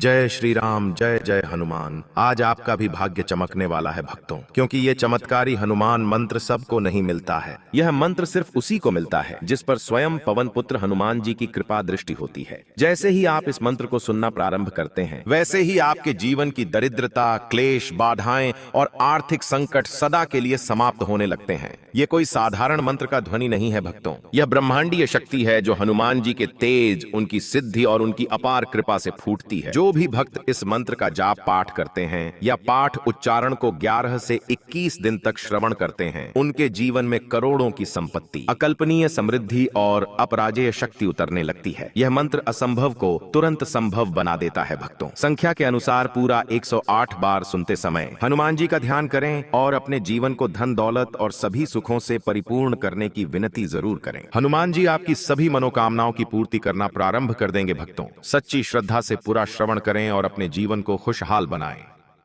जय श्री राम, जय जय हनुमान। आज आपका भी भाग्य चमकने वाला है भक्तों, क्योंकि ये चमत्कारी हनुमान मंत्र सबको नहीं मिलता है। यह मंत्र सिर्फ उसी को मिलता है जिस पर स्वयं पवन पुत्र हनुमान जी की कृपा दृष्टि होती है। जैसे ही आप इस मंत्र को सुनना प्रारंभ करते हैं, वैसे ही आपके जीवन की दरिद्रता, क्लेश, बाधाएं और आर्थिक संकट सदा के लिए समाप्त होने लगते हैं। ये कोई साधारण मंत्र का ध्वनि नहीं है भक्तों, यह ब्रह्मांडीय शक्ति है जो हनुमान जी के तेज, उनकी सिद्धि और उनकी अपार कृपा से फूटती है। जो भी भक्त इस मंत्र का जाप पाठ करते हैं या पाठ उच्चारण को 11 से 21 दिन तक श्रवण करते हैं, उनके जीवन में करोड़ों की संपत्ति, अकल्पनीय समृद्धि और अपराजेय शक्ति उतरने लगती है। यह मंत्र असंभव को तुरंत संभव बना देता है भक्तों। संख्या के अनुसार पूरा 108 बार सुनते समय हनुमान जी का ध्यान करें और अपने जीवन को धन दौलत और सभी सुखों से परिपूर्ण करने की विनती जरूर करें। हनुमान जी आपकी सभी मनोकामनाओं की पूर्ति करना प्रारंभ कर देंगे भक्तों। सच्ची श्रद्धा से पूरा श्रवण करें और अपने जीवन को खुशहाल बनाएं।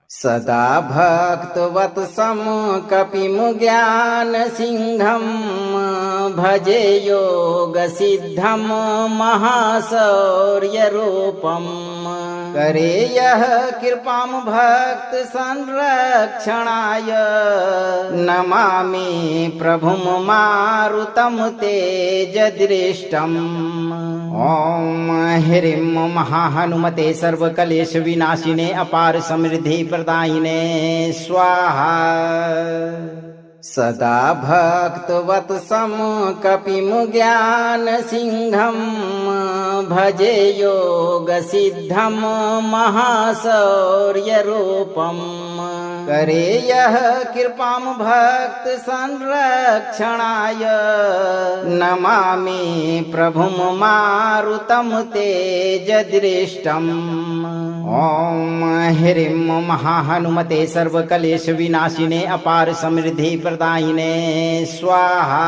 सदा भक्तवत्सम कपिमु ज्ञान सिंहम भजे योग सिद्धम महाशौर्य रूपम करे यह कृपाम भक्त संरक्षणाय नमामि प्रभुम मारुतम तेज दृष्टम। ओम ह्रीं महाहनुमते सर्वकलेश विनाशिने अपार समृद्धि प्रदायिने स्वाहा। सदा भक्तवत्सम कपिमु ज्ञान सिंहम भजे योग सिद्धम महाशौर्य रूपम करे यह कृपाम भक्त संरक्षणाय नमामि प्रभुम मारुतम तेज दृष्टम। ओम ह्रीं महाहनुमते सर्वकलेश विनाशिने अपार समृद्धि प्रदायिने स्वाहा।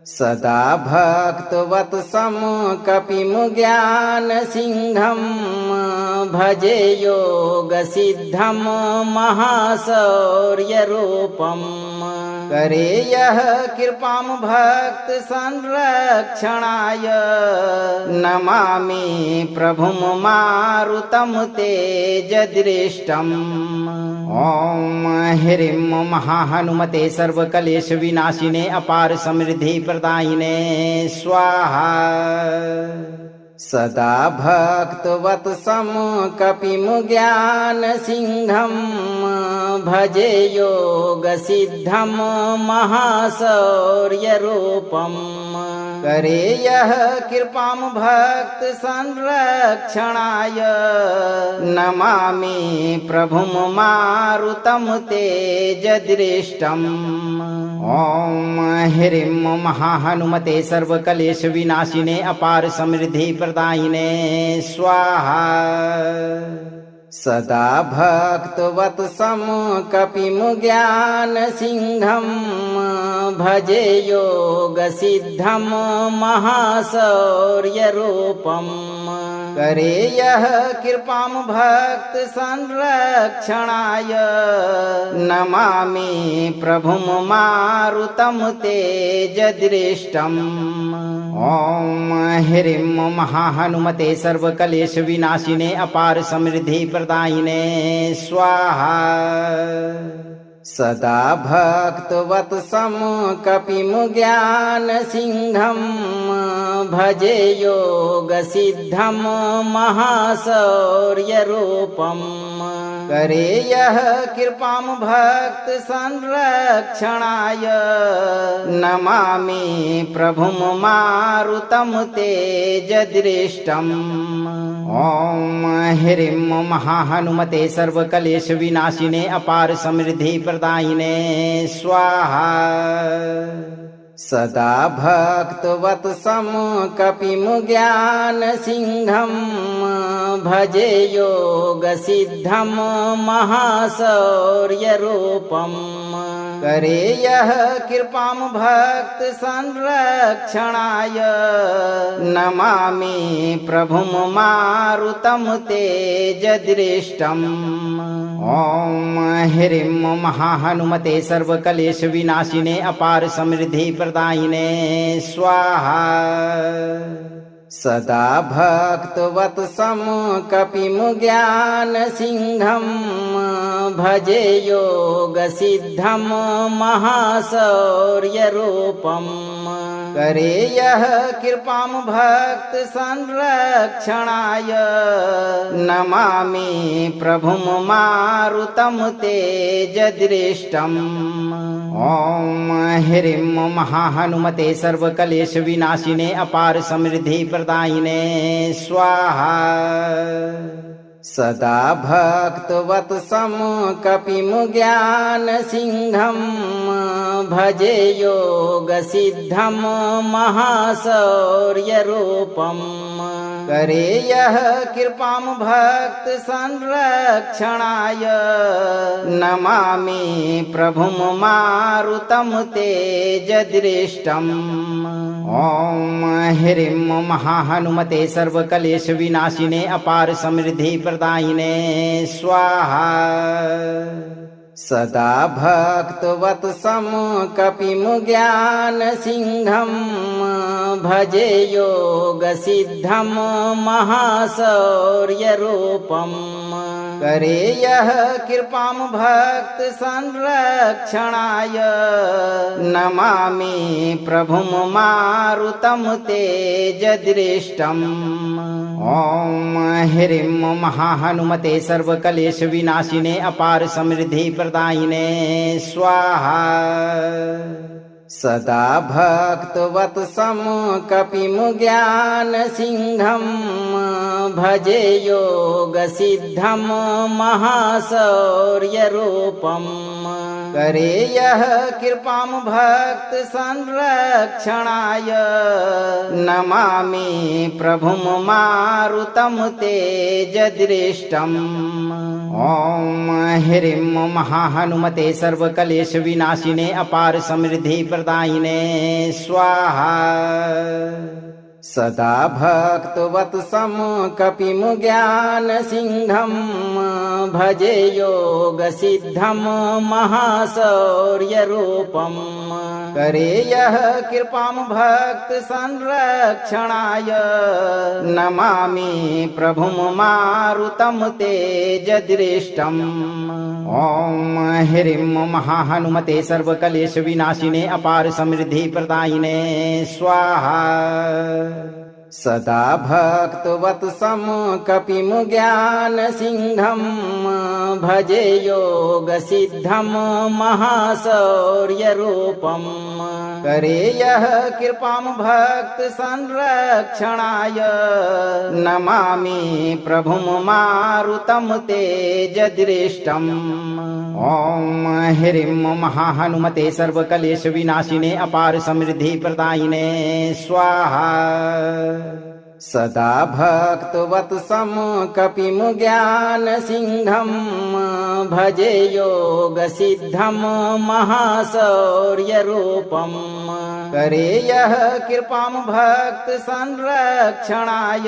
सदा भक्तवत्सम कपिमु ज्ञान सिंहम भजे योग सिद्धम महाशौर्य रूपम करे यह कृपाम भक्त संरक्षणाय नमामि प्रभुम मारुतम तेज दृष्टम। ओम ह्रीं महाहनुमते सर्वकलेश विनाशिने अपार समृद्धि प्रदायिने स्वाहा। सदा भक्तवत्सम कपिमु ज्ञान सिंहम भजे योग सिद्धम महाशौर्य रूपम करे यह कृपाम भक्त संरक्षणाय नमामि प्रभुम मारुतम तेज दृष्टम। ओम ह्रीं महाहनुमते सर्वकलेश विनाशिने अपार समृद्धि प्रदायिने स्वाहा। सदा भक्तवत्सम कपिमु ज्ञान सिंहम भजे योग सिद्धम महाशौर्य रूपम करे यह कृपाम भक्त संरक्षणाय नमामि प्रभुम मारुतम तेज दृष्टम। ओम ह्रीं महाहनुमते सर्वकलेश विनाशिने अपार समृद्धि प्रदायिने स्वाहा। सदा भक्तवत्सम कपिमु ज्ञान सिंहम भजे योग सिद्धम महाशौर्य रूपम करे यह कृपाम भक्त संरक्षणाय नमामि प्रभुम मारुतम तेज दृष्टम। ओम ह्रीं महाहनुमते सर्वकलेश विनाशिने अपार समृद्धि प्रदायिने स्वाहा। सदा भक्तवत्सम कपिमु ज्ञान सिंहम भजे योग सिद्धम महाशौर्य रूपम करे यह कृपाम भक्त संरक्षणाय नमामि प्रभुम मारुतम तेज दृष्टम। ओम ह्रीं महाहनुमते सर्वकलेश विनाशिने अपार समृद्धि प्रदायिने स्वाहा। सदा भक्तवत्सं कपिं ज्ञानसिंहं भजे योगसिद्धं महाशौर्यरूपम् करे यः कृपां भक्त संरक्षणाय नमामि प्रभुं मारुतं तेजदृष्टम् ॐ ह्रीं महाहनुमते सर्वक्लेश विनाशिने अपार समृद्धि प्रदायिने स्वाहा सदा भक्तवत्सं कपिं ज्ञानसिंहं भजे योगसिद्धं महाशौर्यरूपम् करे यः कृपां भक्त संरक्षणाय नमामि प्रभुं मारुतं तेजदृष्टम् ॐ ह्रीं महाहनुमते सर्वक्लेश विनाशिने अपार समृद्धि प्रदायिने स्वाहा सदा भक्तवत्सं कपिं ज्ञानसिंहं भजे योगसिद्धं महाशौर्यरूपम् करे यः कृपां भक्त संरक्षणाय नमामि प्रभुं मारुतं तेजदृष्टम् ॐ ह्रीं महाहनुमते सर्वक्लेश विनाशिने अपार समृद्धि प्रदायिने स्वाहा सदा भक्तवत्सं कपिं ज्ञानसिंहं भजे योगसिद्धं महाशौर्यरूपम् करे यः कृपां भक्त संरक्षणाय नमामि प्रभुं मारुतं तेजदृष्टम् ॐ ह्रीं महाहनुमते सर्वक्लेश विनाशिने अपार समृद्धि प्रदायिने स्वाहा सदा भक्तवत्सं कपिं ज्ञानसिंहं भजे योगसिद्धं महाशौर्यरूपम् करे यः कृपां भक्त संरक्षणाय नमामि प्रभुं मारुतं तेजदृष्टम् ॐ ह्रीं महाहनुमते सर्वक्लेश विनाशिने अपार समृद्धि प्रदायिने स्वाहा सदा भक्तवत्सं कपिं ज्ञानसिंहं भजे योगसिद्धं महाशौर्यरूपम् करे यः कृपां भक्त संरक्षणाय नमामि प्रभुं मारुतं तेजदृष्टम् ॐ ह्रीं महाहनुमते सर्वक्लेश विनाशिने अपार समृद्धि प्रदायिने स्वाहा सदा भक्तवत्सं कपिं ज्ञानसिंहं भजे योगसिद्धं महाशौर्यरूपम् करे यः कृपां भक्त संरक्षणाय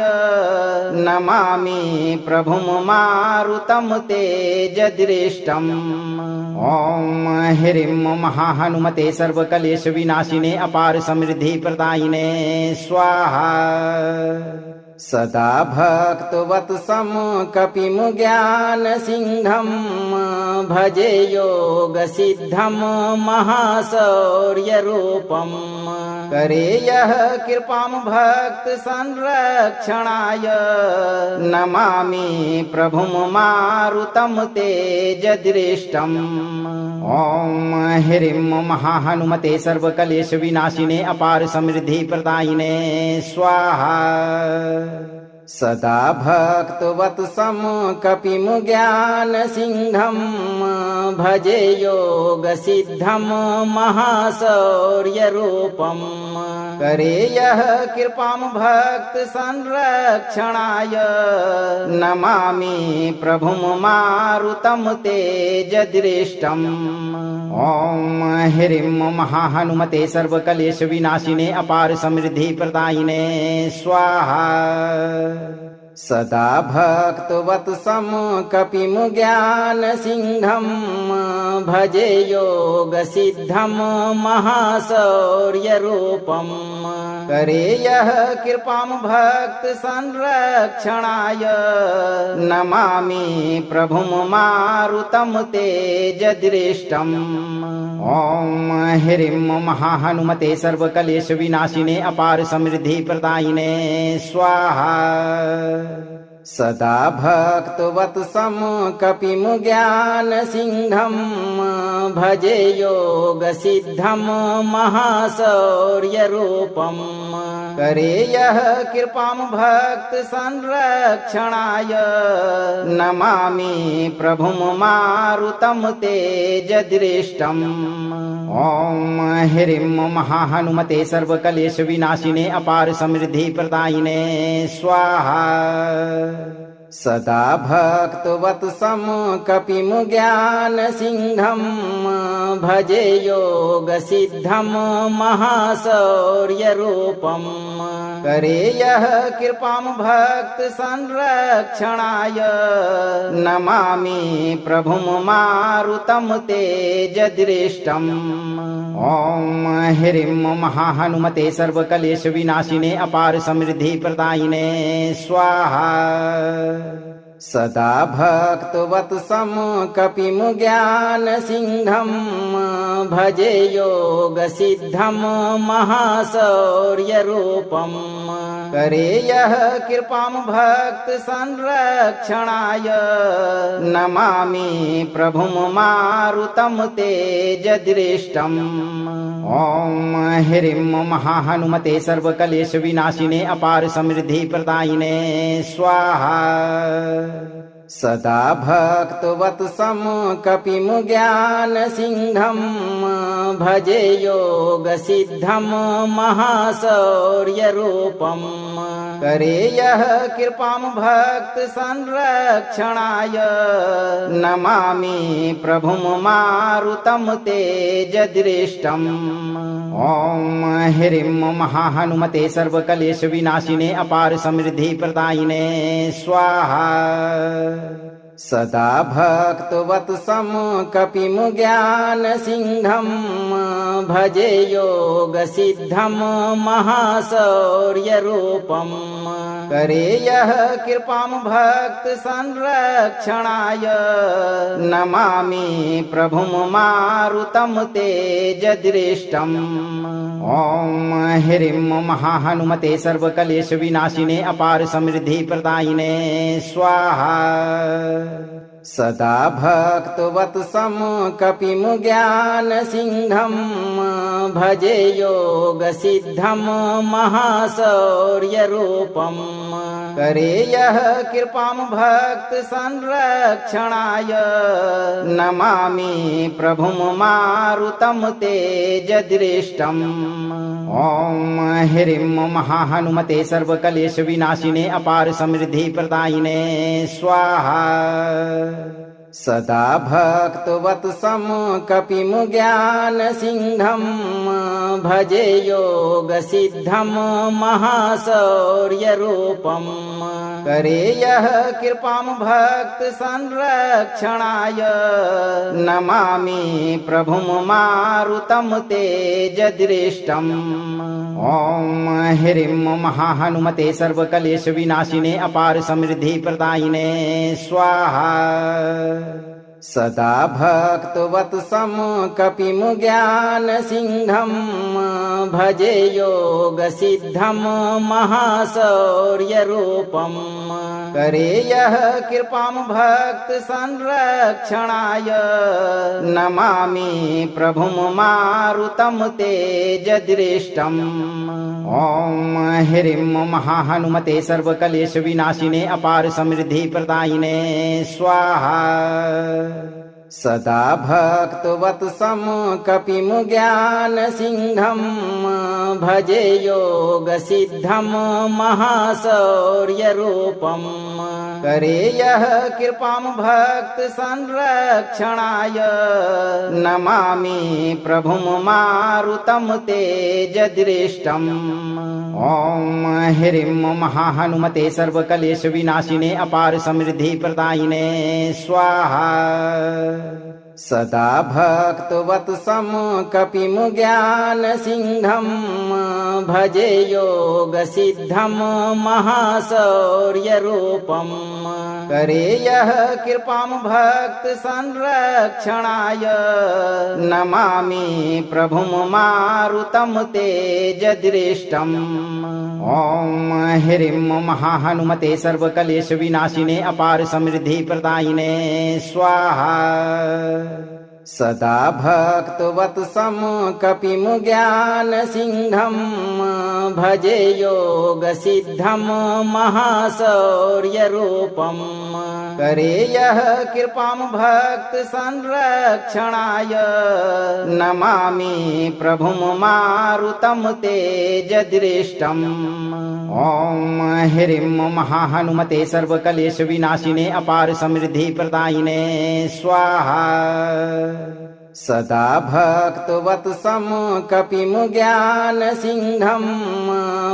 नमामि प्रभुं मारुतं तेजदृष्टम् ॐ ह्रीं महाहनुमते सर्वक्लेश विनाशिने अपार समृद्धि प्रदायिने स्वाहा सदा भक्तवत्सं कपिं ज्ञानसिंहं भजे योगसिद्धं महाशौर्यरूपम् करे यः कृपां भक्त संरक्षणाय नमामि प्रभुं मारुतं तेजदृष्टम् ॐ ह्रीं महाहनुमते सर्वक्लेश विनाशिने अपार समृद्धि प्रदायिने स्वाहा सदा भक्तवत्सं कपिं ज्ञानसिंहं भजे योगसिद्धं महाशौर्यरूपम् करे यः कृपां भक्त संरक्षणाय नमामि प्रभुं मारुतं तेजदृष्टम् ॐ ह्रीं महाहनुमते सर्वक्लेश विनाशिने अपार समृद्धि प्रदायिने स्वाहा सदा भक्तवत्सं कपिं ज्ञानसिंहं भजे योगसिद्धं महाशौर्यरूपम् करे यः कृपां भक्त संरक्षणाय नमामि प्रभुं मारुतं तेजदृष्टम्। ओम ह्रीं महाहनुमते सर्वकलेश विनाशिने अपार समृद्धि प्रदायिने स्वाहा। सदा भक्तवत्सं कपिं ज्ञानसिंहं भजे योगसिद्धं महाशौर्यरूपम् करे यः कृपां भक्त संरक्षणाय नमामि प्रभुं मारुतं तेजदृष्टम्। ओम ह्रीं महाहनुमते सर्वकलेश विनाशिने अपार समृद्धि प्रदायिने स्वाहा। सदा भक्तवत्सं कपिं ज्ञानसिंहं भजे योगसिद्धं महाशौर्यरूपम् करे यः कृपां भक्त संरक्षणाय नमामि प्रभुं मारुतं तेजदृष्टम्। ओम ह्रीं महाहनुमते सर्वकलेश विनाशिने अपार समृद्धि प्रदायिने स्वाहा। सदा भक्तवत्सं कपिं ज्ञानसिंहं भजे योगसिद्धं महाशौर्यरूपम् करे यः कृपां भक्त संरक्षणाय नमामि प्रभुं मारुतं तेजदृष्टम्। ओम ह्रीं महाहनुमते सर्वकलेश विनाशिने अपार समृद्धि प्रदायिने स्वाहा। सदा भक्तवत्सं कपिं ज्ञानसिंहं भजे योगसिद्धं महाशौर्यरूपम् करे यः कृपां भक्त संरक्षणाय नमामि प्रभुं मारुतं तेजदृष्टम्। ओम ह्रीं महाहनुमते सर्वकलेश विनाशिने अपार समृद्धि प्रदायिने स्वाहा। सदा भक्तवत्सं कपिं ज्ञानसिंहं भजे योगसिद्धं महाशौर्यरूपम् करे यः कृपां भक्त संरक्षणाय नमामि प्रभुं मारुतं तेजदृष्टम्। ओम ह्रीं महाहनुमते सर्वकलेश विनाशिने अपार समृद्धि प्रदायिने स्वाहा। सदा भक्तवत्सं कपिं ज्ञानसिंहं भजे योगसिद्धं महाशौर्यरूपम् करे यः कृपां भक्त संरक्षणाय नमामि प्रभुं मारुतं तेजदृष्टम्। ओम ह्रीं महाहनुमते सर्वकलेश विनाशिने अपार समृद्धि प्रदायिने स्वाहा। सदा भक्तवत्सं कपिं ज्ञानसिंहं भजे योगसिद्धं महाशौर्यरूपम् करे यः कृपां भक्त संरक्षणाय नमामि प्रभुं मारुतं तेजदृष्टम्। ओम ह्रीं महाहनुमते सर्वकलेश विनाशिने अपार समृद्धि प्रदायिने स्वाहा। सदा भक्तवत्सं कपिं ज्ञानसिंहं भजे योगसिद्धं महाशौर्यरूपम् करे यः कृपां भक्त संरक्षणाय नमामि प्रभुं मारुतं तेजदृष्टम्। ओम ह्रीं महाहनुमते सर्वकलेश विनाशिने अपार समृद्धि प्रदायिने स्वाहा। सदा भक्तवत्सं कपिं ज्ञानसिंहं भजे योगसिद्धं महाशौर्यरूपम् करे यः कृपां भक्त संरक्षणाय नमामि प्रभुं मारुतं तेजदृष्टम्। ओम ह्रीं महाहनुमते सर्वकलेश विनाशिने अपार समृद्धि प्रदायिने स्वाहा। सदा भक्तवत्सं कपिं ज्ञानसिंहं भजे योगसिद्धं महाशौर्यरूपम् करे यः कृपां भक्त संरक्षणाय नमामि प्रभुं मारुतं तेजदृष्टम्। ओम ह्रीं महाहनुमते सर्वकलेश विनाशिने अपार समृद्धि प्रदायिने स्वाहा। सदा भक्तवत्सं कपिं ज्ञानसिंहं भजे योगसिद्धं महाशौर्यरूपम् करे यः कृपां भक्त संरक्षणाय नमामि प्रभुं मारुतं तेजदृष्टम्। ओम ह्रीं महाहनुमते सर्वकलेश विनाशिने अपार समृद्धि प्रदायिने स्वाहा। सदा भक्तवत्सं कपिं ज्ञानसिंहं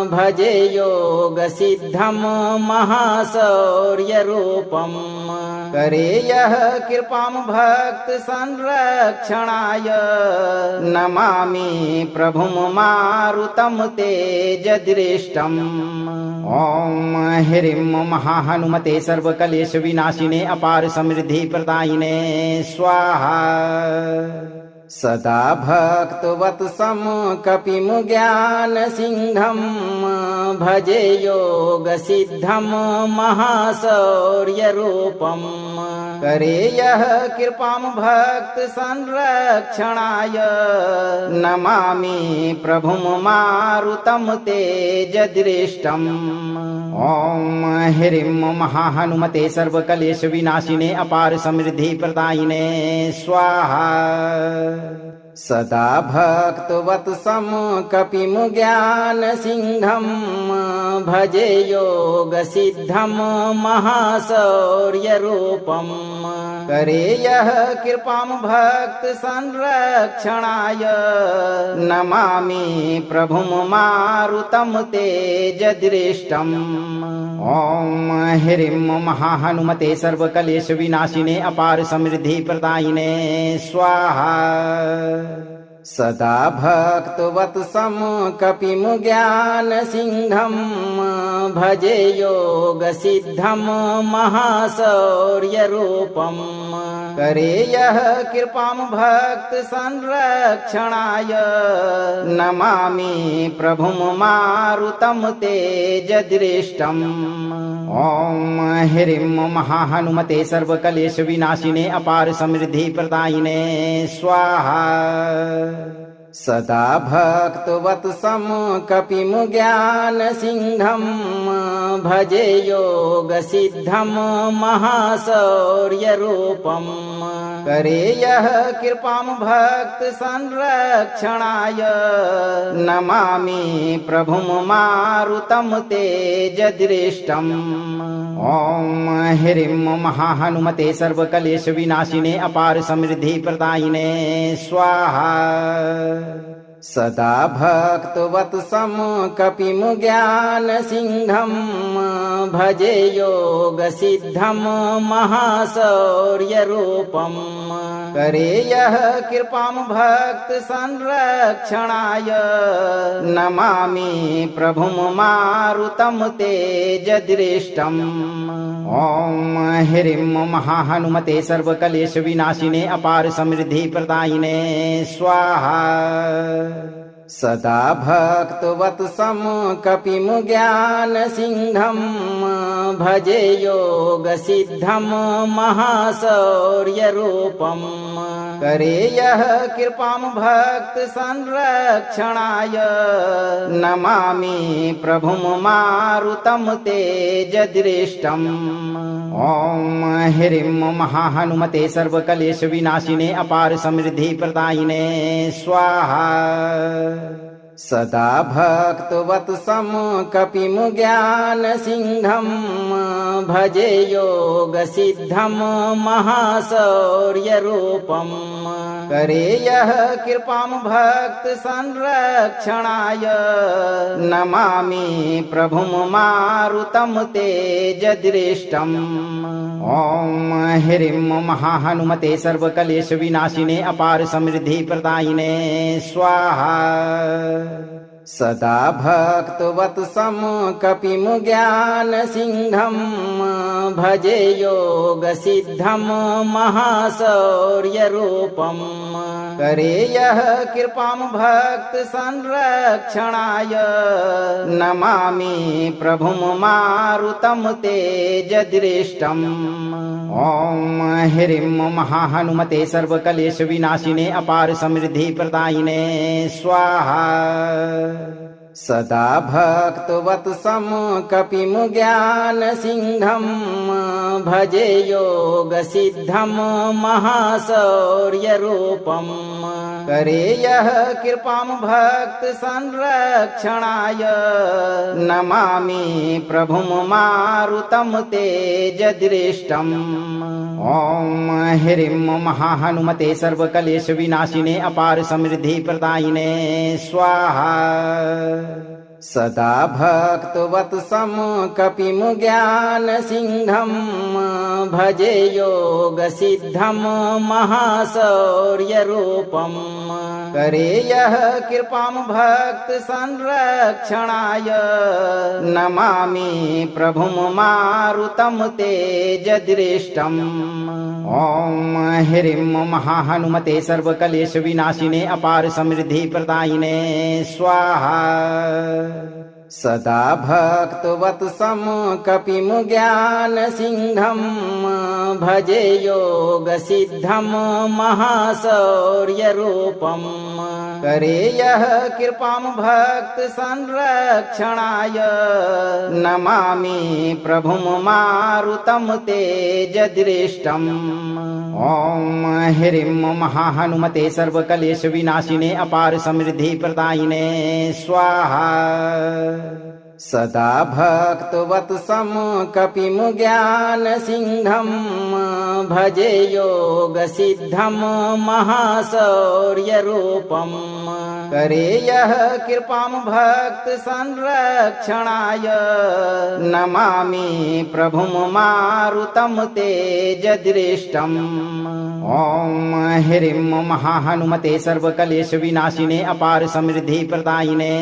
भजे योगसिद्धं महाशौर्यरूपम् करे यः कृपां भक्त संरक्षणाय नमामि प्रभुं मारुतं तेजदृष्टम्। ओम ह्रीं महाहनुमते सर्वकलेश विनाशिने अपार समृद्धि प्रदायिने स्वाहा। सदा भक्तवत्सं कपिं ज्ञानसिंहं भजे योगसिद्धं महाशौर्यरूपम् करे यः कृपां भक्त संरक्षणाय नमामि प्रभुं मारुतं तेजदृष्टम्। ओम ह्रीं महाहनुमते सर्वकलेश विनाशिने अपार समृद्धि प्रदायिने स्वाहा। सदा भक्तवत्सं कपिं ज्ञानसिंहं भजे योगसिद्धं महाशौर्यरूपम् करे यः कृपां भक्त संरक्षणाय नमामि प्रभुं मारुतं तेजदृष्टम्। ओम ह्रीं महाहनुमते सर्वकलेश विनाशिने अपार समृद्धि प्रदायिने स्वाहा। सदा भक्तवत्सं कपिं ज्ञानसिंहं भजे योगसिद्धं महाशौर्यरूपम् करे यः कृपां भक्त संरक्षणाय नमामि प्रभुं मारुतं तेजदृष्टम्। ओम ह्रीं महाहनुमते सर्वकलेश विनाशिने अपार समृद्धि प्रदायिने स्वाहा। सदा भक्तवत्सं कपिं ज्ञानसिंहं भजे योगसिद्धं महाशौर्यरूपम् करे यः कृपां भक्त संरक्षणाय नमामि प्रभुं मारुतं तेजदृष्टम्। ओम ह्रीं महाहनुमते सर्वकलेश विनाशिने अपार समृद्धि प्रदायिने स्वाहा। सदा भक्तवत्सं कपिं ज्ञानसिंहं भजे योगसिद्धं महाशौर्यरूपम् करे यः कृपां भक्त संरक्षणाय नमामि प्रभुं मारुतं तेजदृष्टम्। ओम ह्रीं महाहनुमते सर्वकलेश विनाशिने अपार समृद्धि प्रदायिने स्वाहा। सदा भक्तवत्सं कपिं ज्ञानसिंहं भजे योगसिद्धं महाशौर्यरूपं करे यः कृपां भक्त संरक्षणाय नमामि प्रभुं मारुतं तेजदृष्टम्। ओम ह्रीं महाहनुमते सर्वकलेश विनाशिने अपार समृद्धि प्रदायिने स्वाहा। सदा भक्तवत्सं कपिं ज्ञानसिंहं भजे योगसिद्धं महाशौर्यरूपं करे यः कृपां भक्त संरक्षणाय नमामि प्रभुं मारुतं तेजदृष्टम्। ओम ह्रीं महाहनुमते सर्वकलेश विनाशिने अपार समृद्धि प्रदायिने स्वाहा। सदा भक्तवत्सं कपिं ज्ञानसिंहं भजे योगसिद्धं महाशौर्यरूपं करे यः कृपां भक्त संरक्षणाय नमामि प्रभुं मारुतं तेजदृष्टम्। ओम ह्रीं महाहनुमते सर्वकलेश विनाशिने अपार समृद्धि प्रदायिने स्वाहा। सदा भक्तवत्सं कपिं ज्ञानसिंहं भजे योगसिद्धं महाशौर्यरूपं करे यः कृपां भक्त संरक्षणाय नमामि प्रभुं मारुतं तेजदृष्टम्। ओम ह्रीं महाहनुमते सर्वकलेश विनाशिने अपार समृद्धि प्रदायिने स्वाहा। सदा भक्तवत्सं कपिं ज्ञानसिंहं भजे योगसिद्धं महाशौर्यरूपं करे यः कृपां भक्त संरक्षणाय नमामि प्रभुं मारुतं तेजदृष्टम्। ओम ह्रीं महाहनुमते सर्वकलेश विनाशिने अपार समृद्धि प्रदायिने स्वाहा। सदा भक्तवत्सं कपिं ज्ञानसिंहं भजे योगसिद्धं महाशौर्यरूपं करे यः कृपां भक्त संरक्षणाय नमामि प्रभुं मारुतं तेजदृष्टम्। ओम ह्रीं महाहनुमते सर्वकलेश विनाशिने अपार समृद्धि प्रदायिने स्वाहा। सदा भक्तवत्सं कपिं ज्ञानसिंहं भजे योगसिद्धं महाशौर्यरूपं करे यः कृपां भक्त संरक्षणाय नमामि प्रभुं मारुतं तेजदृष्टम्। ओम ह्रीं महाहनुमते सर्वकलेश विनाशिने अपार समृद्धि प्रदायिने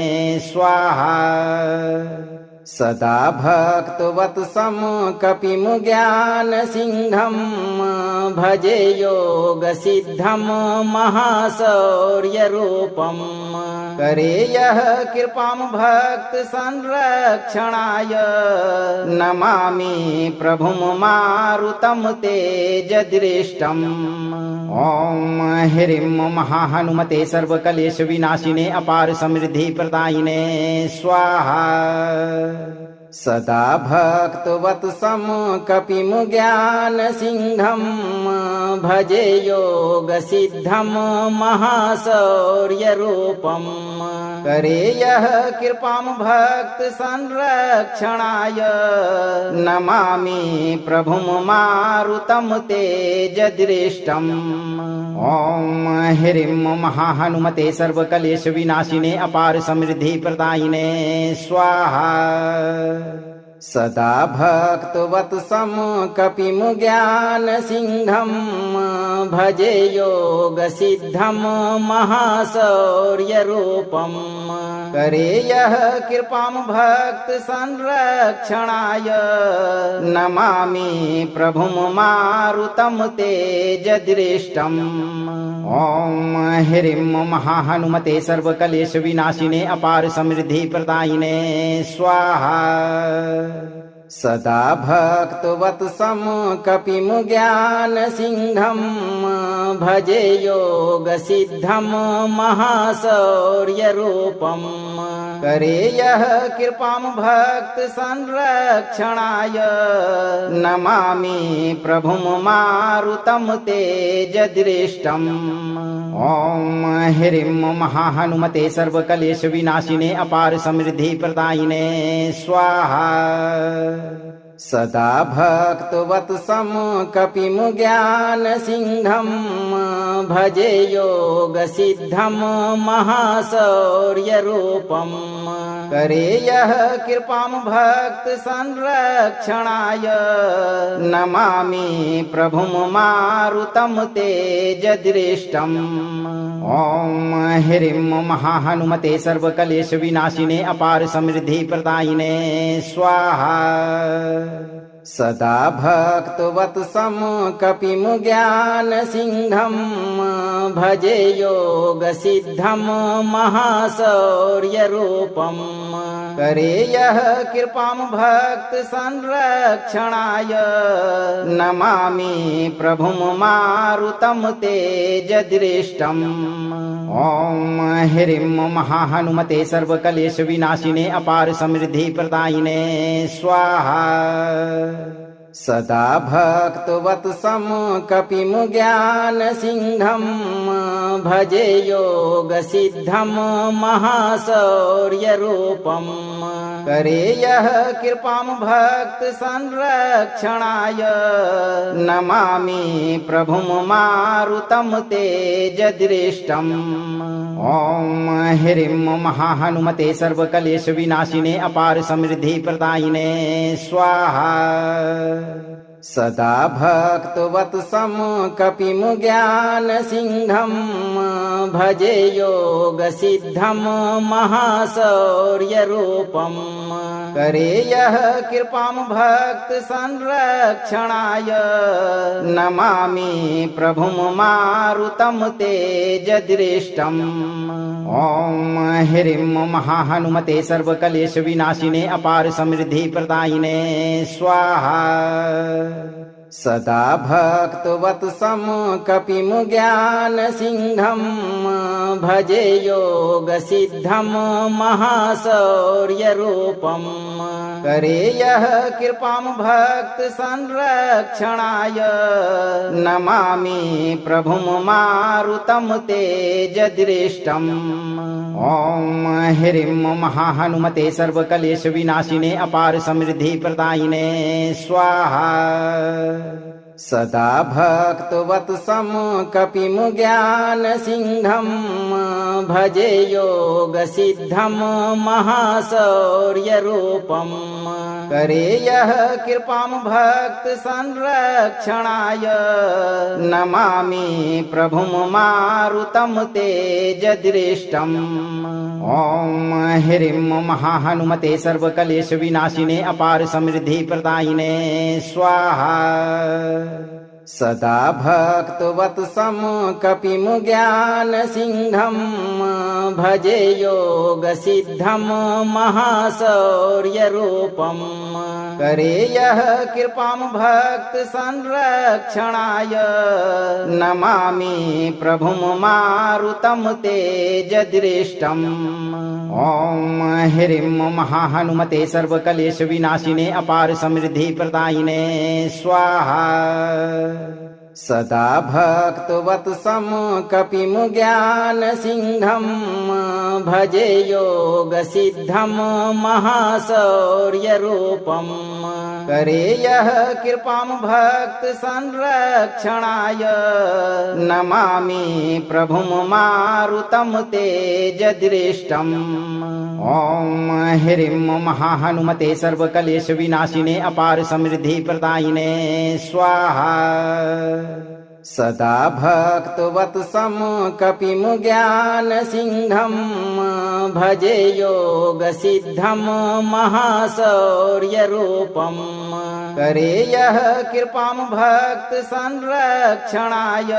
स्वाहा। सदा भक्तवत्सं कपिं ज्ञानसिंहं भजे योगसिद्धं महाशौर्यरूपं करे यः कृपां भक्त संरक्षणाय नमामि प्रभुं मारुतं तेजदृष्टम्। ओम ह्रीं महाहनुमते सर्वकलेश विनाशिने अपार समृद्धि प्रदायिने स्वाहा। सदा भक्तवत्सं कपिं ज्ञानसिंहं भजे योगसिद्धं महाशौर्यरूपं करे यः कृपां भक्त संरक्षणाय नमामि प्रभुं मारुतं तेजदृष्टम्। ओम ह्रीं महाहनुमते सर्वकलेश विनाशिने अपार समृद्धि प्रदायिने स्वाहा। सदा भक्तवत्सं कपिमुज्ञानसिंहं भजे योगसिद्धं महाशौर्यरूपम् करे यः कृपां भक्त संरक्षणाय नमामि प्रभुं मारुतं तेजदृष्टम्। ॐ ह्रीं महाहनुमते सर्वकलेश विनाशिने अपार समृद्धि प्रदायिने स्वाहा। सदा भक्तवत्सं कपिमुज्ञानसिंहं भजे योगसिद्धं महाशौर्यरूपम् करे यः कृपां भक्त संरक्षणाय नमामि प्रभुं मारुतं तेजदृष्टम्। ॐ ह्रीं महाहनुमते सर्वकलेश विनाशिने अपार समृद्धि प्रदायिने स्वाहा। सदा भक्तवत्सं कपिमुज्ञानसिंहं भजे योगसिद्धं महाशौर्यरूपम् करे यः कृपां भक्त संरक्षणाय नमामि प्रभुं मारुतं तेजदृष्टम्। ॐ ह्रीं महाहनुमते सर्वकलेश विनाशिने अपार समृद्धि प्रदायिने स्वाहा। सदा भक्तवत्सं कपिमुज्ञानसिंहं भजे योगसिद्धं महाशौर्यरूपम् करे यः कृपां भक्त संरक्षणाय नमामि प्रभुं मारुतं तेजदृष्टम्। ॐ ह्रीं महाहनुमते सर्वकलेश विनाशिने अपार समृद्धि प्रदायिने स्वाहा। सदा भक्तवत्सं कपिमुज्ञानसिंहं भजे योगसिद्धं महाशौर्यरूपम् करे यः कृपां भक्त संरक्षणाय नमामि प्रभुं मारुतं तेजदृष्टम्। ॐ ह्रीं महाहनुमते सर्वकलेश विनाशिने अपार समृद्धि प्रदायिने स्वाहा। सदा भक्तवत्सं कपिमुज्ञानसिंहं भजे योगसिद्धं महाशौर्यरूपम् करे यः कृपां भक्त संरक्षणाय नमामि प्रभुं मारुतं तेजदृष्टम्। ॐ ह्रीं महाहनुमते सर्वकलेश विनाशिने अपार समृद्धि प्रदायिने स्वाहा। सदा भक्तवत्सं कपिमुज्ञानसिंहं भजे योगसिद्धं महाशौर्यरूपम् करे यः कृपां भक्त संरक्षणाय नमामि प्रभुं मारुतं तेजदृष्टम्। ॐ ह्रीं महाहनुमते सर्वकलेश विनाशिने अपार समृद्धि प्रदायिने स्वाहा। सदा भक्तवत्सं कपिमुज्ञानसिंहं भजे योगसिद्धं महाशौर्यरूपम् करे यः कृपां भक्त संरक्षणाय नमामि प्रभुं मारुतं तेजदृष्टम्। ॐ ह्रीं महाहनुमते सर्वकलेश विनाशिने अपार समृद्धि प्रदायिने स्वाहा। सदा भक्तवत्सं कपिमुज्ञानसिंहं भजे योगसिद्धं महाशौर्यरूपम् करे यः कृपां भक्त संरक्षणाय नमामि प्रभुं मारुतं तेजदृष्टम्। ॐ ह्रीं महाहनुमते सर्वकलेश विनाशिने अपार समृद्धि प्रदायिने स्वाहा। सदा भक्तवत्सं कपिं ज्ञानसिंहं भजे योगसिद्धं महाशौर्यरूपम् करे यः कृपां भक्त संरक्षणाय नमामि प्रभुं मारुतं तेजदृष्टम्। ओम ह्रीं महाहनुमते सर्वकलेश विनाशिने अपार समृद्धि प्रदायिने स्वाहा। सदा भक्तवत्सं कपिं ज्ञानसिंहं भजे योगसिद्धं महाशौर्यरूपम् करे यः कृपां भक्त संरक्षणाय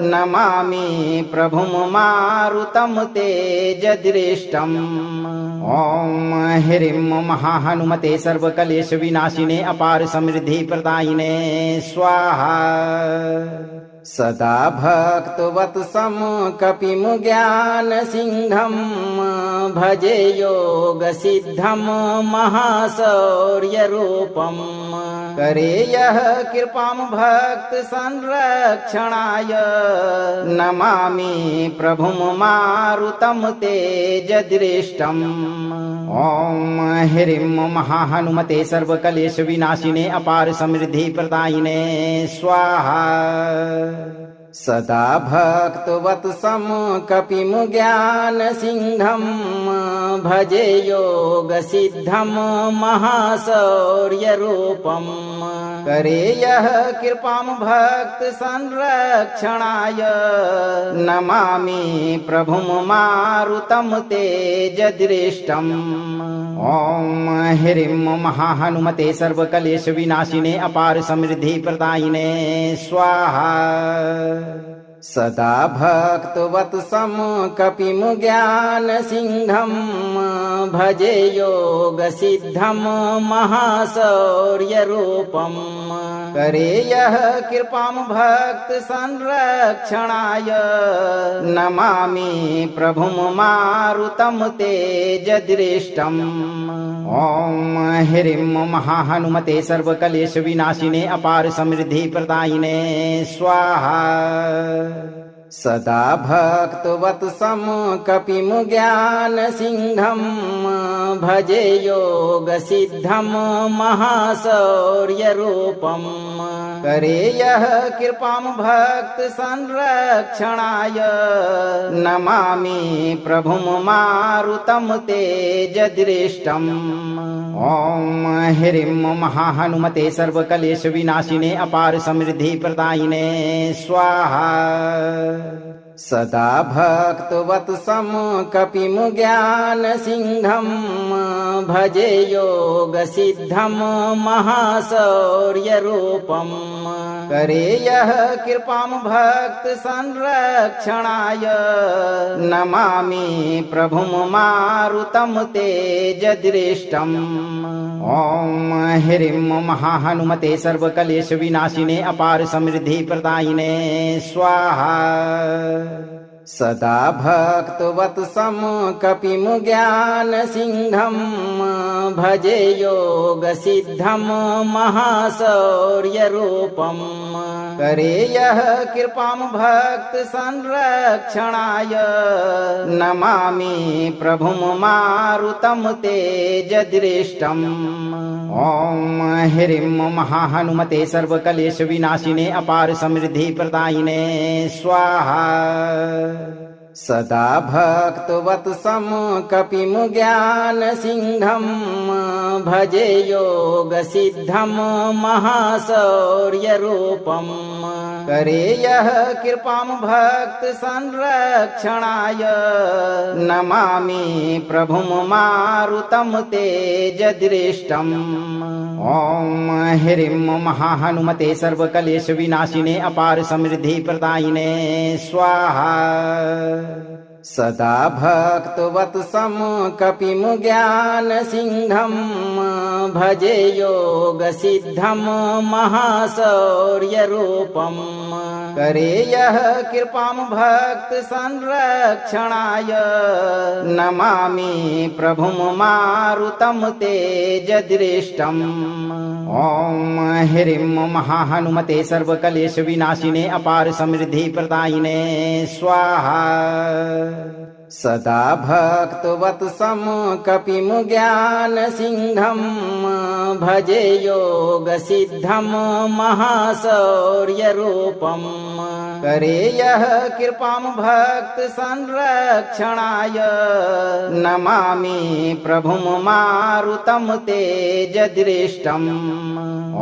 नमामि प्रभुं मारुतं तेजदृष्टम्। ओम ह्रीं महाहनुमते सर्वकलेश विनाशिने अपार समृद्धि प्रदायिने स्वाहा। सदा भक्तवत्सं कपिं ज्ञानसिंहं भजे योगसिद्धं महाशौर्यरूपम् करे यः कृपां भक्त संरक्षणाय नमामि प्रभुं मारुतं तेजदृष्टम्। ओम ह्रीं महाहनुमते सर्वकलेश विनाशिने अपार समृद्धि प्रदायिने स्वाहा। सदा भक्तवत्सं कपिं ज्ञानसिंहं भजे योगसिद्धं महाशौर्यरूपम् करे यः कृपां भक्त संरक्षणाय नमामि प्रभुं मारुतं तेजदृष्टम्। ओम ह्रीं महाहनुमते सर्वकलेश विनाशिने अपार समृद्धि प्रदायिने स्वाहा। सदा भक्तवत्सं कपिं ज्ञानसिंहं भजे योगसिद्धं महाशौर्यरूपम् करे यः कृपां भक्त संरक्षणाय नमामि प्रभुं मारुतं तेजदृष्टम्। ओम ह्रीं महाहनुमते सर्वकलेश विनाशिने अपार समृद्धि प्रदायिने स्वाहा। सदा भक्तवत्सं कपिं ज्ञानसिंहं भजे योगसिद्धं महाशौर्यरूपम् करे यः कृपां भक्त संरक्षणाय नमामि प्रभुं मारुतं तेजदृष्टम्। ओम ह्रीं महाहनुमते सर्वकलेश विनाशिने अपार समृद्धि प्रदायिने स्वाहा। सदा भक्तवत्सं कपिं ज्ञानसिंहं भजे योगसिद्धं महाशौर्यरूपम् करे यः कृपां भक्त संरक्षणाय नमामि प्रभुं मारुतं तेजदृष्टम्। ओम ह्रीं महाहनुमते सर्वकलेश विनाशिने अपार समृद्धि प्रदायिने स्वाहा। सदा भक्तवत्सं कपिं ज्ञानसिंहं भजे योगसिद्धं महाशौर्यरूपम् करे यः कृपां भक्त संरक्षणाय नमामि प्रभुं मारुतं तेजदृष्टम्। ओम ह्रीं महाहनुमते सर्वकलेश विनाशिने अपार समृद्धि प्रदायिने स्वाहा। सदा भक्तवत्सं कपिं ज्ञानसिंहं भजे योगसिद्धं महाशौर्यरूपम् करे यः कृपां भक्त संरक्षणाय नमामि प्रभुं मारुतं तेजदृष्टम्। ओम ह्रीं महाहनुमते सर्वकलेश विनाशिने अपार समृद्धि प्रदायिने स्वाहा। सदा भक्तवत्सं कपिं ज्ञानसिंहं भजे योगसिद्धं महाशौर्यरूपम् करे यः कृपां भक्त संरक्षणाय नमामि प्रभुं मारुतं तेजदृष्टम्। ओम ह्रीं महाहनुमते सर्वकलेश विनाशिने अपार समृद्धि प्रदायिने स्वाहा। सदा भक्तवत्सं कपिं ज्ञानसिंहं भजे योगसिद्धं महाशौर्यरूपम् करे यः कृपां भक्त संरक्षणाय नमामि प्रभुं मारुतं तेजदृष्टम्।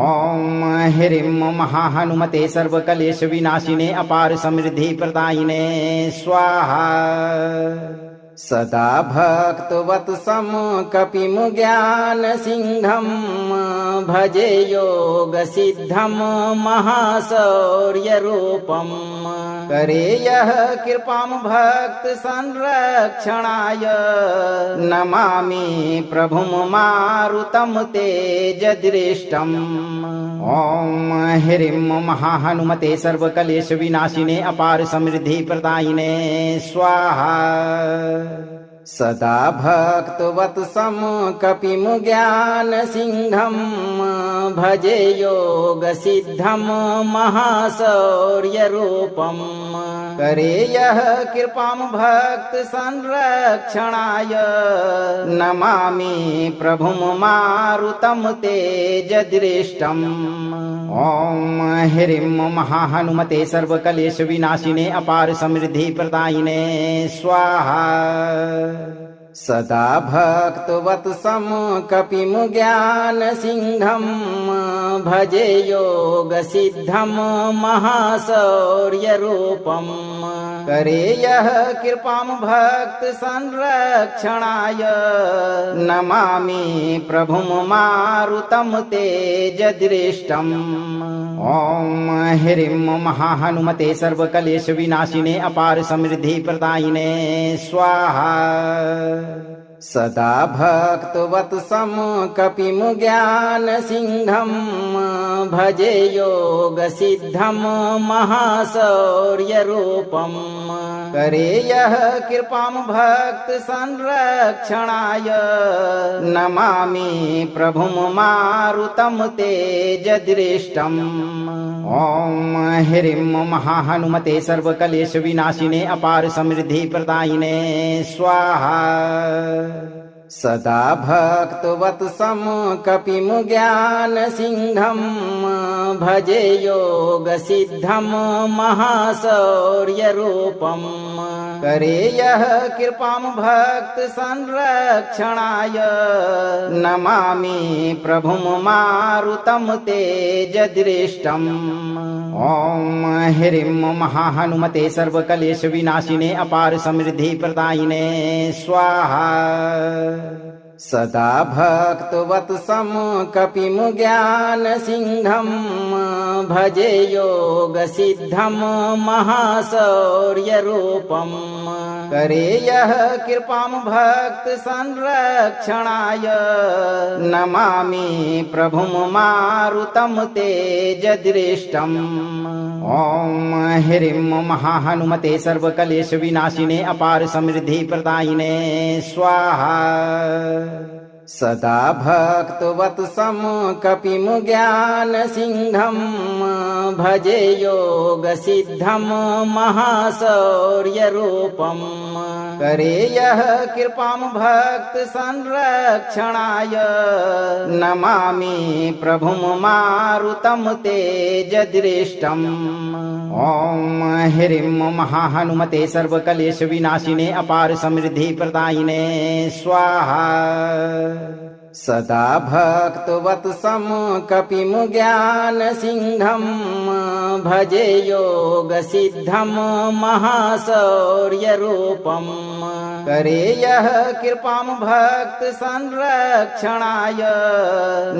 ओम ह्रीं महाहनुमते सर्वकलेश विनाशिने अपार समृद्धि प्रदायिने स्वाहा। सदा भक्तवत्सं कपिं ज्ञानसिंहं भजे योगसिद्धं महाशौर्यरूपम् करे यः कृपां भक्त संरक्षणाय नमामि प्रभुं मारुतं तेजदृष्टम्। ओम ह्रीं महाहनुमते सर्वकलेश विनाशिने अपार समृद्धि प्रदायिने स्वाहा। सदा भक्तवत्सं कपिं ज्ञानसिंहं भजे योगसिद्धं महाशौर्यरूपम् करे यः कृपां भक्त संरक्षणाय नमामि प्रभुं मारुतं तेजदृष्टम्। ओम ह्रीं महाहनुमते सर्वकलेश विनाशिने अपार समृद्धि प्रदायिने स्वाहा। सदा भक्तवत्सं कपिं ज्ञानसिंहं भजे योगसिद्धं महाशौर्यरूपम् करे यः कृपां भक्त संरक्षणाय नमामि प्रभुं मारुतं तेजदृष्टम्। ओम ह्रीं महाहनुमते सर्वकलेश विनाशिने अपार समृद्धि प्रदायिने स्वाहा। सदा भक्तवत्सं कपिं ज्ञानसिंहं भजे योगसिद्धं महाशौर्यरूपम् करे यः कृपां भक्त संरक्षणाय नमामि प्रभुं मारुतं तेजदृष्टम्। ओम ह्रीं महाहनुमते सर्वकलेश विनाशिने अपार समृद्धि प्रदायिने स्वाहा। सदा भक्तवत्सं कपिं ज्ञानसिंहं भजे योगसिद्धं महाशौर्यरूपम् करे यः कृपां भक्त संरक्षणाय नमामि प्रभुं मारुतं तेजदृष्टम्। ओम ह्रीं महाहनुमते सर्वकलेश विनाशिने अपार समृद्धि प्रदायिने स्वाहा। सदा भक्तवत्सं कपिं ज्ञानसिंहं भजे योगसिद्धं महाशौर्यरूपम् करे यः कृपां भक्त संरक्षणाय नमामि प्रभुं मारुतं तेजदृष्टम्। ओम ह्रीं महाहनुमते सर्वकलेश विनाशिने अपार समृद्धि प्रदायिने स्वाहा। सदा भक्तवत्सं कपिं ज्ञानसिंहं भजे योगसिद्धं महाशौर्यरूपम् करे यः कृपां भक्त संरक्षणाय नमामि प्रभुं मारुतं तेजदृष्टम्। ओम ह्रीं महाहनुमते सर्वकलेश विनाशिने अपार समृद्धि प्रदायिने स्वाहा। सदा भक्तवत्सं कपिमुज्ञान सिंहं भजे योग सिद्धं महाशौर्यरूपम् करे यः कृपां भक्त संरक्षणाय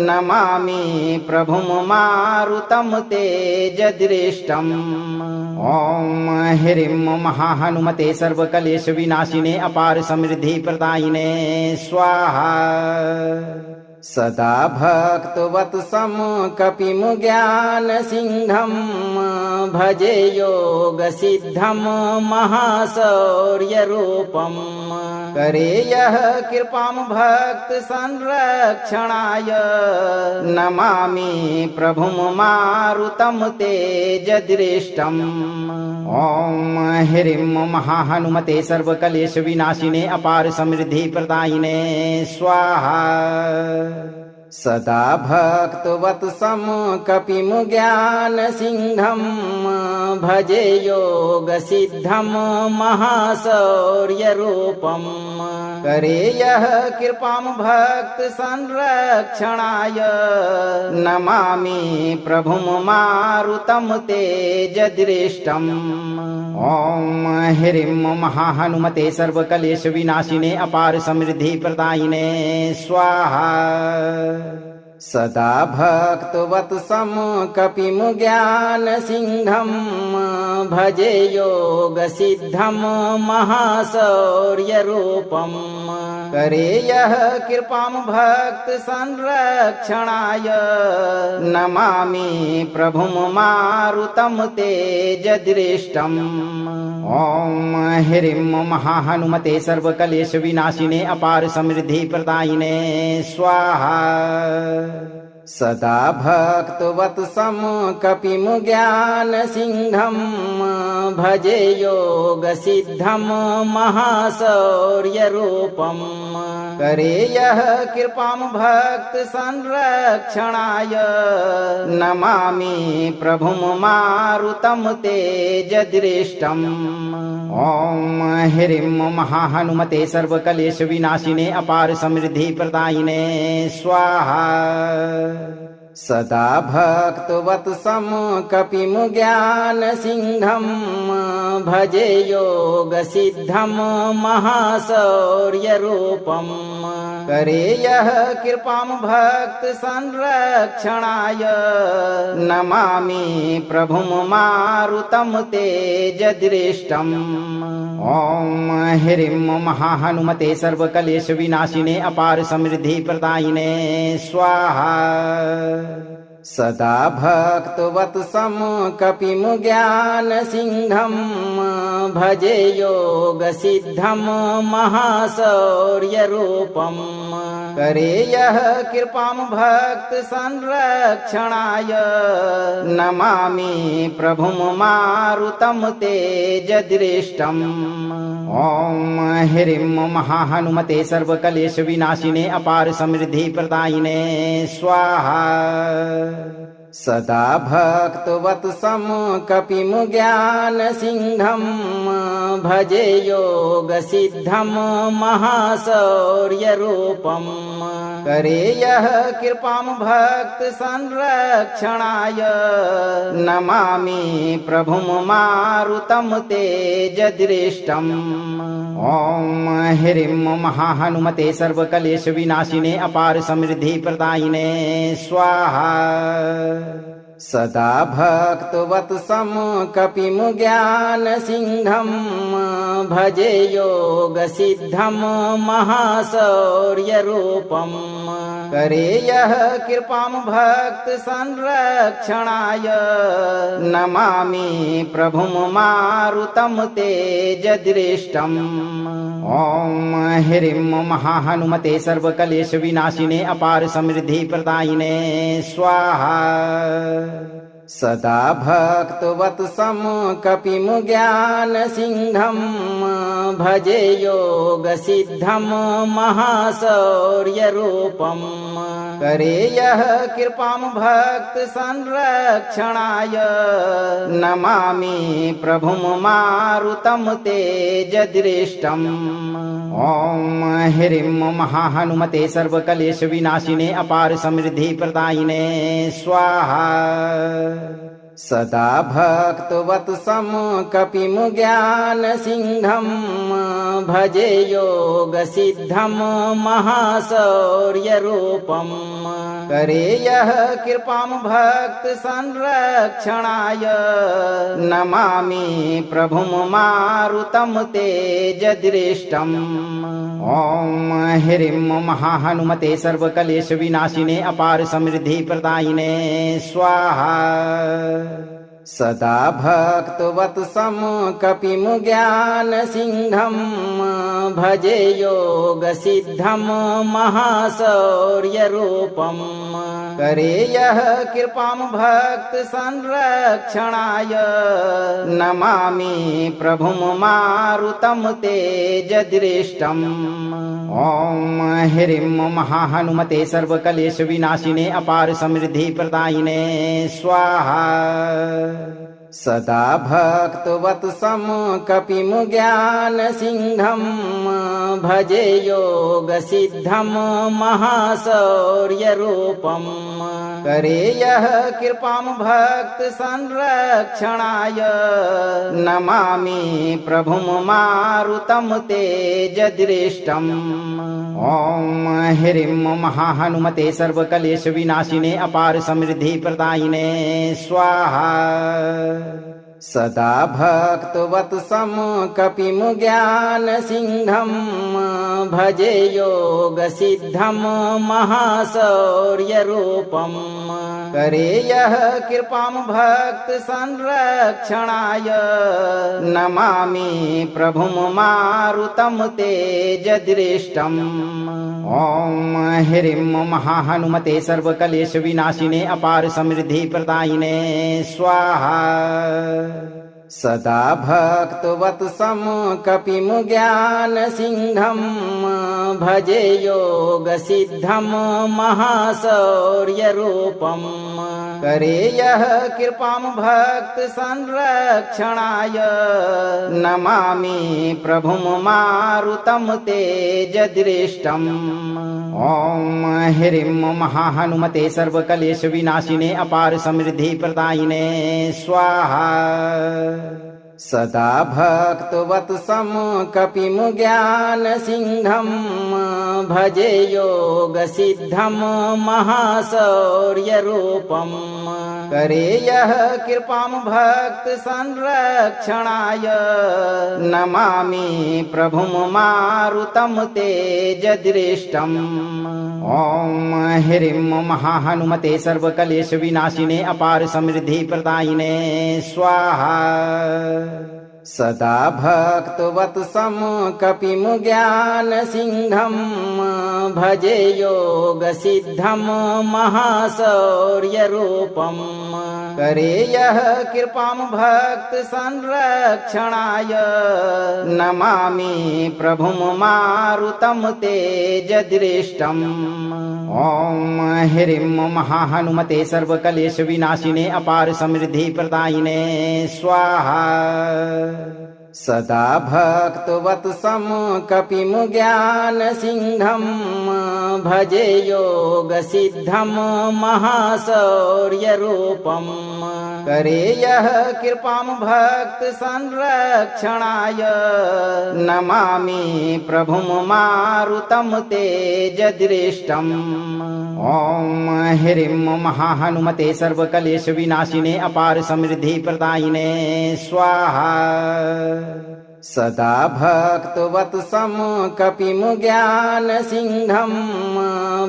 नमामि प्रभुं मारुतं तेजदृष्टम् ओम ह्रीं महाहनुमते सर्वकलेश विनाशिने अपार समृद्धि प्रदायिने स्वाहा सदा भक्तवत्सं कपिमुज्ञान सिंहं भजे योग सिद्धं महाशौर्यरूपम् करे यः कृपां भक्त संरक्षणाय नमामि प्रभुं मारुतं तेजदृष्टम् ओम ह्रीं महाहनुमते सर्वकलेश विनाशिने अपार समृद्धि प्रदायिने स्वाहा सदा भक्तवत्सं कपिमुज्ञान सिंहं भजे योग सिद्धं महाशौर्यरूपम् करे यः कृपां भक्त संरक्षणाय नमामि प्रभुं मारुतं तेजदृष्टम् ओम ह्रीं महाहनुमते सर्वकलेश विनाशिने अपार समृद्धि प्रदायिने स्वाहा सदा भक्तवत्सं कपिमुज्ञान सिंहं भजे योग सिद्धं महाशौर्यरूपम् करे यः कृपां भक्त संरक्षणाय नमामि प्रभुं मारुतं तेजदृष्टम् ओम ह्रीं महाहनुमते सर्वकलेश विनाशिने अपार समृद्धि प्रदायिने स्वाहा सदा भक्तवत्सं कपिमुज्ञान सिंहं भजे योग सिद्धं महाशौर्यरूपम् करे यः कृपां भक्त संरक्षणाय नमामि प्रभुं मारुतं तेजदृष्टम् ओम ह्रीं महाहनुमते सर्वकलेश विनाशिने अपार समृद्धि प्रदायिने स्वाहा सदा भक्तवत्सं कपिमुज्ञान सिंहं भजे योग सिद्धं महाशौर्यरूपम् करे यः कृपां भक्त संरक्षणाय नमामि प्रभुं मारुतं तेजदृष्टम् ओम ह्रीं महाहनुमते सर्वकलेश विनाशिने अपार समृद्धि प्रदायिने स्वाहा सदा भक्तवत्सं कपिमुज्ञान सिंहं भजे योग सिद्धं महाशौर्यरूपम् करे यः कृपां भक्त संरक्षणाय नमामि प्रभुं मारुतं तेजदृष्टम् ओम ह्रीं महाहनुमते सर्वकलेश विनाशिने अपार समृद्धि प्रदायिने स्वाहा सदा भक्तवत्सं कपिमुज्ञान सिंहं भजे योग सिद्धं महाशौर्यरूपम् करे यः कृपां भक्त संरक्षणाय नमामि प्रभुं मारुतं तेजदृष्टम् ओम ह्रीं महाहनुमते सर्वकलेश विनाशिने अपार समृद्धि प्रदायिने स्वाहा सदा भक्तवत्सं कपिमुज्ञान सिंहं भजे योग सिद्धं महाशौर्यरूपम् करे यः कृपां भक्त संरक्षणाय नमामि प्रभुं मारुतं तेजदृष्टम् ओम ह्रीं महाहनुमते सर्वकलेश विनाशिने अपार समृद्धि प्रदायिने स्वाहा सदा भक्तवत्सं कपिं ज्ञानसिंहं भजे योगसिद्धं महाशौर्यरूपं करे यः कृपां भक्त संरक्षणाय नमामि प्रभुं मारुतं तेजदृष्टम्। ओम ह्रीं महाहनुमते सर्वकलेश विनाशिने अपार समृद्धि प्रदायिने स्वाहा। सदा भक्तवत्सं कपिं ज्ञानसिंहं भजे योगसिद्धं महाशौर्यरूपं करे यः कृपां भक्त संरक्षणाय नमामि प्रभुं मारुतं तेजदृष्टम्। ओम ह्रीं महाहनुमते सर्वकलेश विनाशिने अपार समृद्धि प्रदायिने स्वाहा। सदा भक्तवत्सं कपिं ज्ञानसिंहं भजे योगसिद्धं महाशौर्यरूपं करे यः कृपां भक्त संरक्षणाय नमामि प्रभुं मारुतं तेजदृष्टम्। ओम ह्रीं महाहनुमते सर्वकलेश विनाशिने अपार समृद्धि प्रदायिने स्वाहा। सदा भक्तवत्सं कपिं ज्ञानसिंहं भजे योगसिद्धं महाशौर्यरूपं करे यः कृपां भक्त संरक्षणाय नमामि प्रभुं मारुतं तेजदृष्टम्। ओम ह्रीं महाहनुमते सर्वकलेश विनाशिने अपार समृद्धि प्रदायिने स्वाहा। सदा भक्तवत्सं कपिं ज्ञानसिंहं भजे योगसिद्धं महाशौर्यरूपं करे यः कृपां भक्त संरक्षणाय नमामि प्रभुं मारुतं तेजदृष्टम्। ओम ह्रीं महाहनुमते सर्वकलेश विनाशिने अपार समृद्धि प्रदायिने स्वाहा। सदा भक्तवत्सं कपिं ज्ञानसिंहं भजे योगसिद्धं महाशौर्यरूपं करे यः कृपां भक्त संरक्षणाय नमामि प्रभुं मारुतं तेजदृष्टम्। ओम ह्रीं महाहनुमते सर्वकलेश विनाशिने अपार समृद्धि प्रदायिने स्वाहा। सदा भक्तवत्सं कपिं ज्ञानसिंहं भजे योगसिद्धं महाशौर्यरूपं करे यः कृपां भक्त संरक्षणाय नमामि प्रभुं मारुतं तेजदृष्टम्। ओम ह्रीं महाहनुमते सर्वकलेश विनाशिने अपार समृद्धि प्रदायिने स्वाहा। सदा भक्तवत्सं कपिं ज्ञानसिंहं भजे योगसिद्धं महाशौर्यरूपं करे यः कृपां भक्त संरक्षणाय नमामि प्रभुं मारुतं तेजदृष्टम्। ओम ह्रीं महाहनुमते सर्वकलेश विनाशिने अपार समृद्धि प्रदायिने स्वाहा। सदा भक्तवत्सं कपिं ज्ञानसिंहं भजे योगसिद्धं महाशौर्यरूपं करे यः कृपां भक्त संरक्षणाय नमामि प्रभुं मारुतं तेजदृष्टम्। ओम ह्रीं महाहनुमते सर्वकलेश विनाशिने अपार समृद्धि प्रदायिने स्वाहा। सदा भक्तवत्सं कपिं ज्ञानसिंहं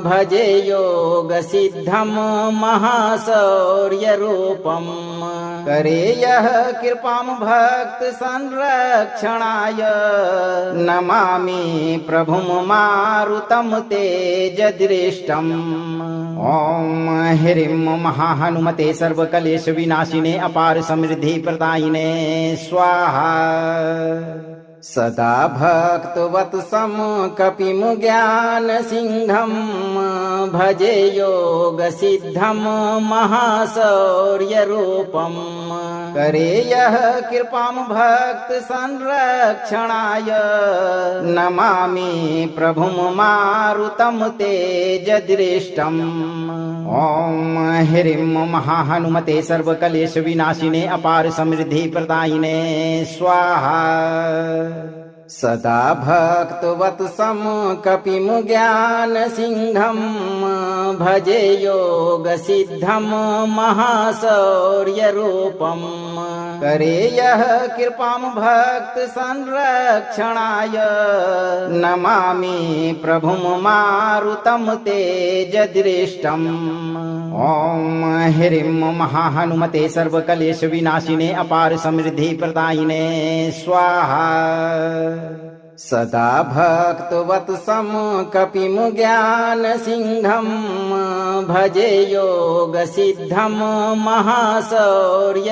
भजे योगसिद्धं महाशौर्यरूपम् करे यः कृपां भक्त संरक्षणाय नमामि प्रभुं मारुतं तेजदृष्टम्। ओम ह्रीं महाहनुमते सर्वकलेश विनाशिने अपार समृद्धि प्रदायिने स्वाहा। सदा भक्तवत्सं कपिं ज्ञानसिंहं भजे योगसिद्धं महाशौर्यरूपम् करे यः कृपां भक्त संरक्षणाय नमामि प्रभुं मारुतं तेजदृष्टम्। ओम ह्रीं महाहनुमते सर्वकलेश विनाशिने अपार समृद्धि प्रदायिने स्वाहा। सदा भक्तवत्सं कपिं ज्ञानसिंहं भजे योगसिद्धं महाशौर्यरूपम् करे यः कृपां भक्त संरक्षणाय नमामि प्रभुं मारुतं तेजदृष्टम्। ओम ह्रीं महाहनुमते सर्वकलेश विनाशिने अपार समृद्धि प्रदायिने स्वाहा। सदा भक्तवत्सं कपिं ज्ञानसिंहं भजे योगसिद्धं महाशौर्यरूपम्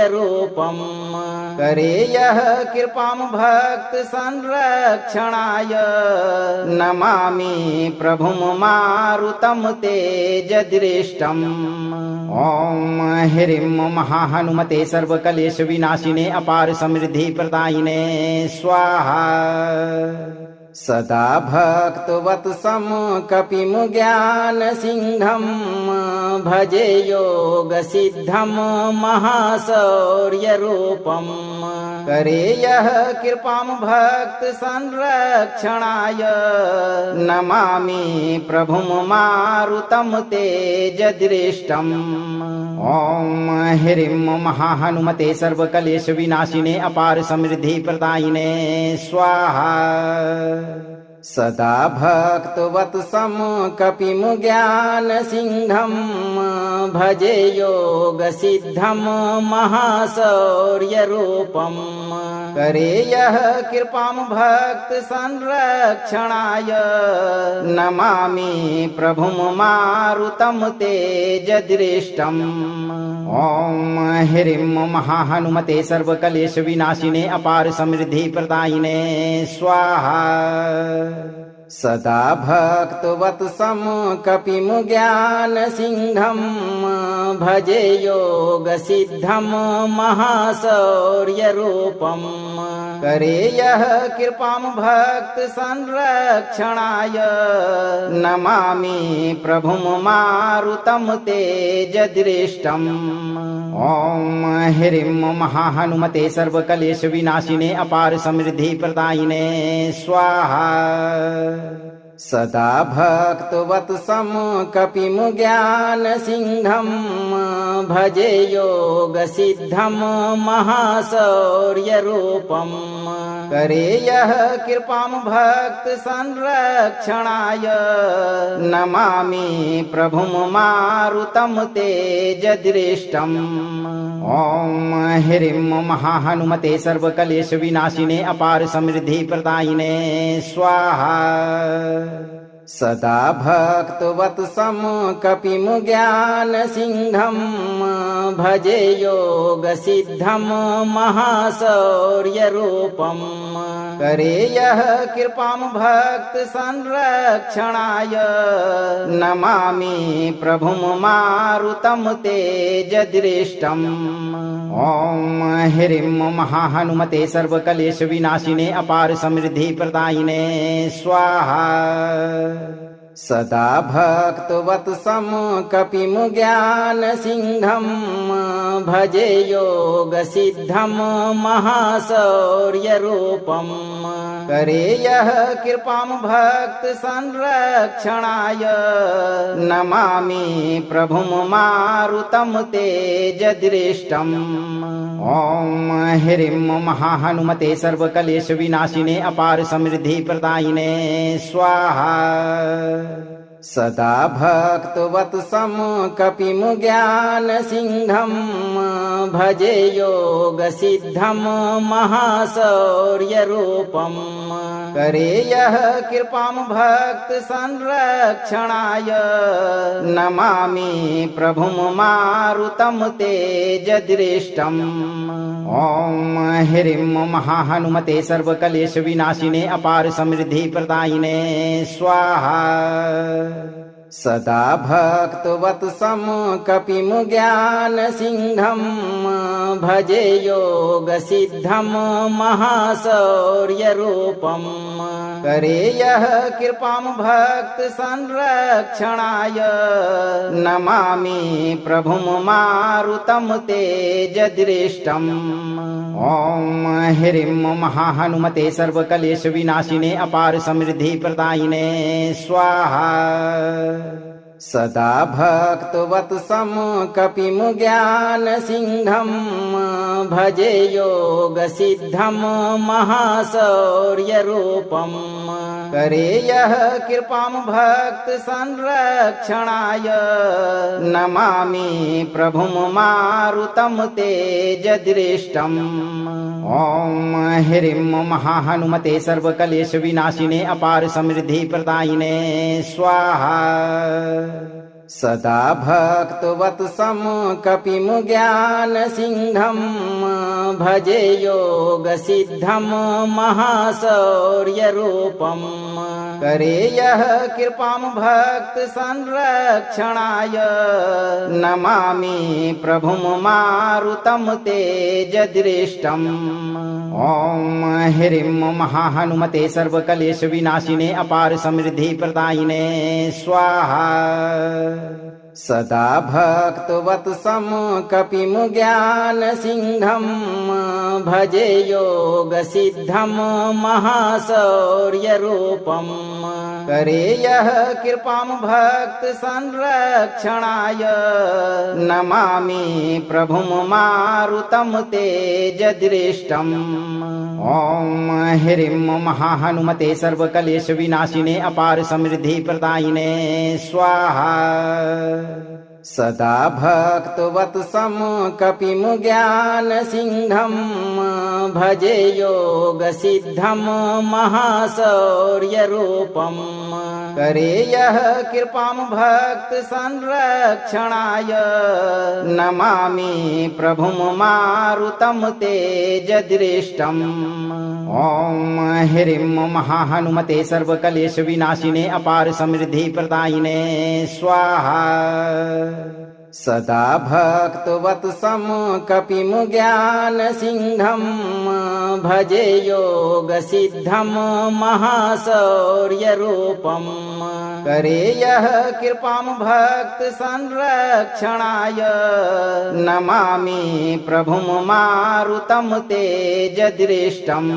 करे यः कृपां भक्त संरक्षणाय नमामि प्रभुं मारुतं तेजदृष्टम्। ओम ह्रीं महाहनुमते सर्वकलेश विनाशिने अपार समृद्धि प्रदायिने स्वाहा। सदा भक्तवत्सं कपिं ज्ञानसिंहं भजे योगसिद्धं महाशौर्यरूपम् करे यः कृपां भक्त संरक्षणाय नमामि प्रभुं मारुतं तेजदृष्टम्। ओम ह्रीं महाहनुमते सर्वकलेश विनाशिने अपार समृद्धि प्रदायिने स्वाहा। सदा भक्तवत्सं कपिं ज्ञानसिंहं भजे योगसिद्धं महाशौर्यरूपम् करे यः कृपां भक्त संरक्षणाय नमामि प्रभुं मारुतं तेजदृष्टम्। ओम ह्रीं महाहनुमते सर्वकलेश विनाशिने अपार समृद्धि प्रदायिने स्वाहा। सदा भक्तवत्सं कपिं ज्ञानसिंहं भजे योगसिद्धं महाशौर्यरूपम् करे यः कृपां भक्त संरक्षणाय नमामि प्रभुं मारुतं तेजदृष्टम्। ओम ह्रीं महाहनुमते सर्वकलेश विनाशिने अपार समृद्धि प्रदायिने स्वाहा। सदा भक्तवत्सं कपिं ज्ञानसिंहं भजे योगसिद्धं महाशौर्यरूपम् करे यः कृपां भक्त संरक्षणाय नमामि प्रभुं मारुतं तेजदृष्टम्। ओम ह्रीं महाहनुमते सर्वकलेश विनाशिने अपार समृद्धि प्रदायिने स्वाहा। सदा भक्तवत्सं कपिं ज्ञानसिंहं भजे योगसिद्धं महाशौर्यरूपम् करे यः कृपां भक्त संरक्षणाय नमामि प्रभुं मारुतं तेजदृष्टम्। ओम ह्रीं महाहनुमते सर्वकलेश विनाशिने अपार समृद्धि प्रदायिने स्वाहा। सदा भक्तवत्सं कपिं ज्ञानसिंहं भजे योगसिद्धं महाशौर्यरूपम् करे यः कृपां भक्त संरक्षणाय नमामि प्रभुं मारुतं तेजदृष्टम्। ओम ह्रीं महाहनुमते सर्वकलेश विनाशिने अपार समृद्धि प्रदायिने स्वाहा। सदा भक्तवत्सं कपिं ज्ञानसिंहं भजे योगसिद्धं महाशौर्यरूपम् करे यः कृपां भक्त संरक्षणाय नमामि प्रभुं मारुतं तेजदृष्टम्। ओम ह्रीं महाहनुमते सर्वकलेश विनाशिने अपार समृद्धि प्रदायिने स्वाहा। सदा भक्तवत्सं कपिं ज्ञानसिंहं भजे योगसिद्धं महाशौर्यरूपम् करे यः कृपां भक्त संरक्षणाय नमामि प्रभुं मारुतं तेजदृष्टम्। ओम ह्रीं महाहनुमते सर्वकलेश विनाशिने अपार समृद्धि प्रदायिने स्वाहा। सदा भक्तवत्सं कपिं ज्ञानसिंहं भजे योगसिद्धं महाशौर्यरूपम् करे यः कृपां भक्त संरक्षणाय नमामि प्रभुं मारुतं तेजदृष्टम्। ओम ह्रीं महाहनुमते सर्वकलेश विनाशिने अपार समृद्धि प्रदायिने स्वाहा। सदा भक्तवत्सं कपिं ज्ञानसिंहं भजे योगसिद्धं महाशौर्यरूपम् करे यः कृपां भक्त संरक्षणाय नमामि प्रभुं मारुतं तेजदृष्टम्। ओम ह्रीं महाहनुमते सर्वकलेश विनाशिने अपार समृद्धि प्रदायिने स्वाहा। सदा भक्तवत्सं कपिं ज्ञानसिंहं भजे योगसिद्धं महाशौर्यरूपम् करे यः कृपां भक्त संरक्षणाय नमामि प्रभुं मारुतं तेजदृष्टम्। ओम ह्रीं महाहनुमते सर्वकलेश विनाशिने अपार समृद्धि प्रदायिने स्वाहा। सदा भक्तवत्सं कपिं ज्ञानसिंहं भजे योगसिद्धं महाशौर्यरूपम् करे यः कृपां भक्त संरक्षणाय नमामि प्रभुं मारुतं तेजदृष्टम्। ओम ह्रीं महाहनुमते सर्वकलेश विनाशिने अपार समृद्धि प्रदायिने स्वाहा। सदा भक्तवत्सं कपिं ज्ञानसिंहं भजे योगसिद्धं महाशौर्यरूपम् करे यः कृपां भक्त संरक्षणाय नमामि प्रभुं मारुतं तेजदृष्टम्।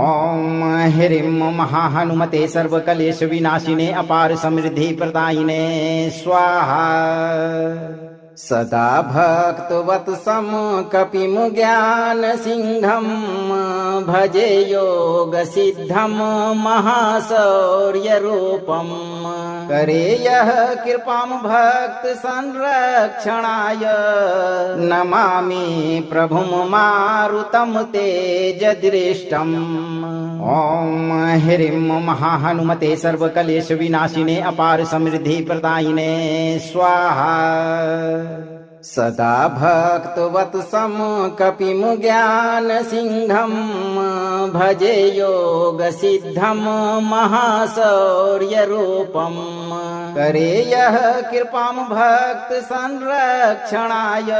ओम ह्रीं महाहनुमते सर्वकलेश विनाशिने अपार समृद्धि प्रदायिने स्वाहा। सदा भक्तवत्सं कपिं ज्ञानसिंहं भजे योगसिद्धं महाशौर्यरूपम् करे यः कृपां भक्त संरक्षणाय नमामि प्रभुं मारुतं तेजदृष्टम्। ओम ह्रीं महाहनुमते सर्वकलेश विनाशिने अपार समृद्धि प्रदायिने स्वाहा। सदा भक्तवत्सं कपिं ज्ञानसिंहं भजे योगसिद्धं महाशौर्यरूपम् करे यः कृपां भक्त संरक्षणाय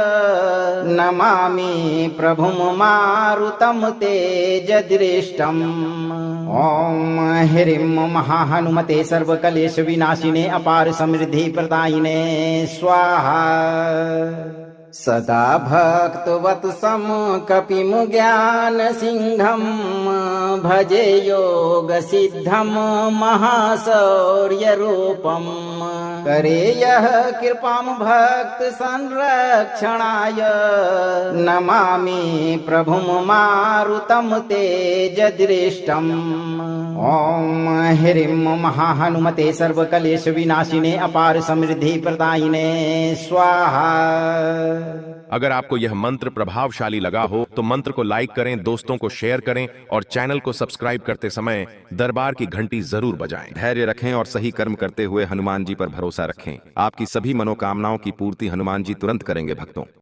नमामि प्रभुं मारुतं तेजदृष्टम् ओम ह्रीं महाहनुमते सर्वकलेश विनाशिने अपार समृद्धि प्रदायिने स्वाहा सदा भक्तवत्सं कपिं ज्ञान सिंहं भजे योग सिद्धं महाशौर्य रूपम् करे यः कृपां भक्त संरक्षणाय नमामि प्रभुं मारुतं तेजदृष्टम् ओम ह्रीं महाहनुमते सर्वकलेश विनाशिने अपार समृद्धि प्रदायिने स्वाहा। अगर आपको यह मंत्र प्रभावशाली लगा हो तो मंत्र को लाइक करें, दोस्तों को शेयर करें और चैनल को सब्सक्राइब करते समय दरबार की घंटी जरूर बजाएं। धैर्य रखें और सही कर्म करते हुए हनुमान जी पर भरोसा रखें। आपकी सभी मनोकामनाओं की पूर्ति हनुमान जी तुरंत करेंगे भक्तों।